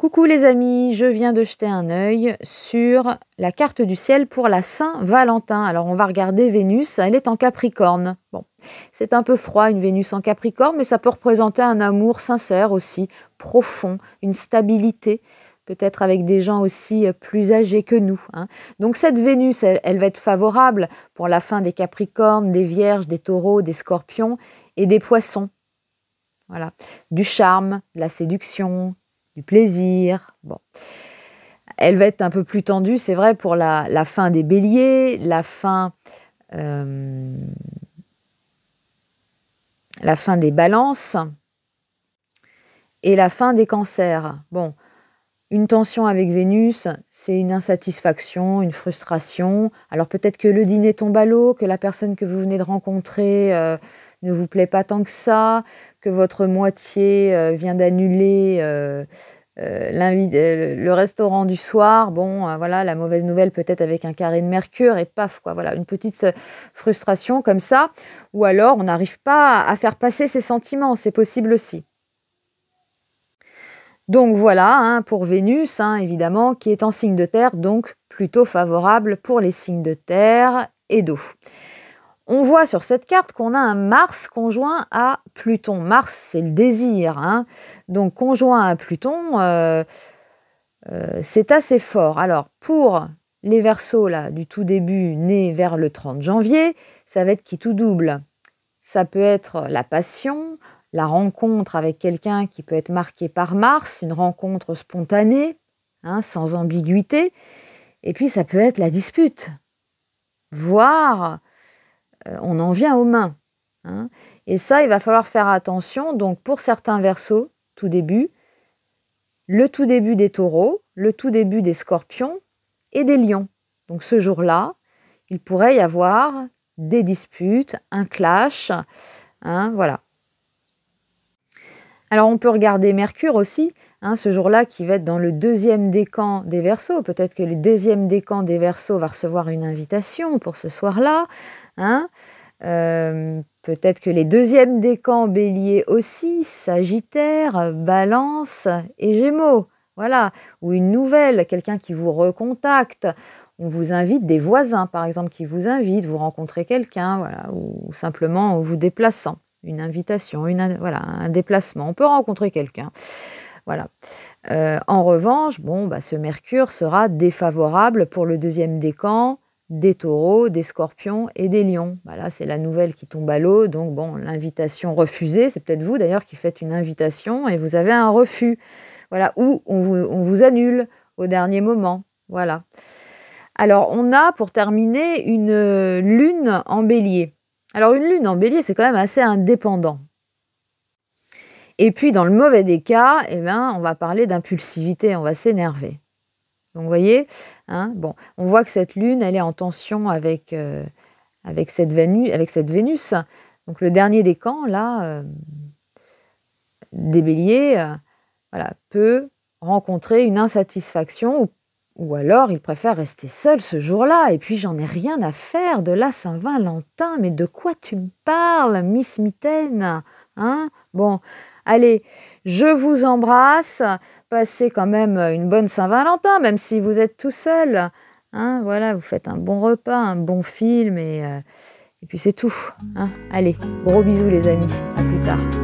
Coucou les amis, je viens de jeter un œil sur la carte du ciel pour la Saint-Valentin. Alors on va regarder Vénus, elle est en Capricorne. Bon, c'est un peu froid une Vénus en Capricorne, mais ça peut représenter un amour sincère aussi, profond, une stabilité, peut-être avec des gens aussi plus âgés que nous. Donc cette Vénus, elle va être favorable pour la fin des Capricornes, des Vierges, des Taureaux, des Scorpions et des Poissons. Voilà, du charme, de la séduction, du plaisir. Bon. Elle va être un peu plus tendue, c'est vrai, pour la fin des béliers, la fin des balances et la fin des cancers. Bon, une tension avec Vénus, c'est une insatisfaction, une frustration. Alors peut-être que le dîner tombe à l'eau, que la personne que vous venez de rencontrer ne vous plaît pas tant que ça, que votre moitié vient d'annuler le restaurant du soir. Bon, voilà, la mauvaise nouvelle peut-être avec un carré de Mercure et paf, quoi. Voilà, une petite frustration comme ça. Ou alors, on n'arrive pas à faire passer ses sentiments, c'est possible aussi. Donc voilà, pour Vénus, évidemment, qui est en signe de terre, donc plutôt favorable pour les signes de terre et d'eau. On voit sur cette carte qu'on a un Mars conjoint à Pluton. Mars, c'est le désir. Donc, conjoint à Pluton, c'est assez fort. Alors, pour les Verseaux, là, du tout début, nés vers le 30 janvier, ça va être qui tout double. Ça peut être la passion, la rencontre avec quelqu'un qui peut être marqué par Mars, une rencontre spontanée, sans ambiguïté. Et puis, ça peut être la dispute, voire on en vient aux mains. Et ça, il va falloir faire attention. Donc, pour certains Verseaux, tout début, le tout début des Taureaux, le tout début des Scorpions et des Lions. Donc, ce jour-là, il pourrait y avoir des disputes, un clash. Voilà. Alors, on peut regarder Mercure aussi, ce jour-là qui va être dans le deuxième décan des Verseaux. Peut-être que le deuxième décan des Verseaux va recevoir une invitation pour ce soir-là. Peut-être que les deuxièmes décans Bélier aussi, Sagittaire, Balance et Gémeaux. Voilà, ou une nouvelle, quelqu'un qui vous recontacte. On vous invite, des voisins par exemple qui vous invitent, vous rencontrez quelqu'un, voilà, ou simplement en vous déplaçant. Une invitation, voilà, un déplacement. On peut rencontrer quelqu'un. Voilà. En revanche, ce Mercure sera défavorable pour le deuxième décan des Taureaux, des Scorpions et des Lions. Là, c'est la nouvelle qui tombe à l'eau. Donc, l'invitation refusée, c'est peut-être vous d'ailleurs qui faites une invitation et vous avez un refus. Voilà, ou on vous annule au dernier moment. Voilà. Alors, on a pour terminer une lune en Bélier. Alors, une lune en Bélier, c'est quand même assez indépendant. Et puis, dans le mauvais des cas, on va parler d'impulsivité, on va s'énerver. Donc, vous voyez, on voit que cette lune, elle est en tension avec cette Vénus. Donc, le dernier décan, là, des béliers, peut rencontrer une insatisfaction ou alors il préfère rester seul ce jour-là. Et puis, j'en ai rien à faire de la Saint-Valentin. Mais de quoi tu me parles, Miss Mitaine? Bon, allez, je vous embrasse. Passez quand même une bonne Saint-Valentin, même si vous êtes tout seul. Voilà, vous faites un bon repas, un bon film et puis c'est tout. Allez, gros bisous les amis, à plus tard.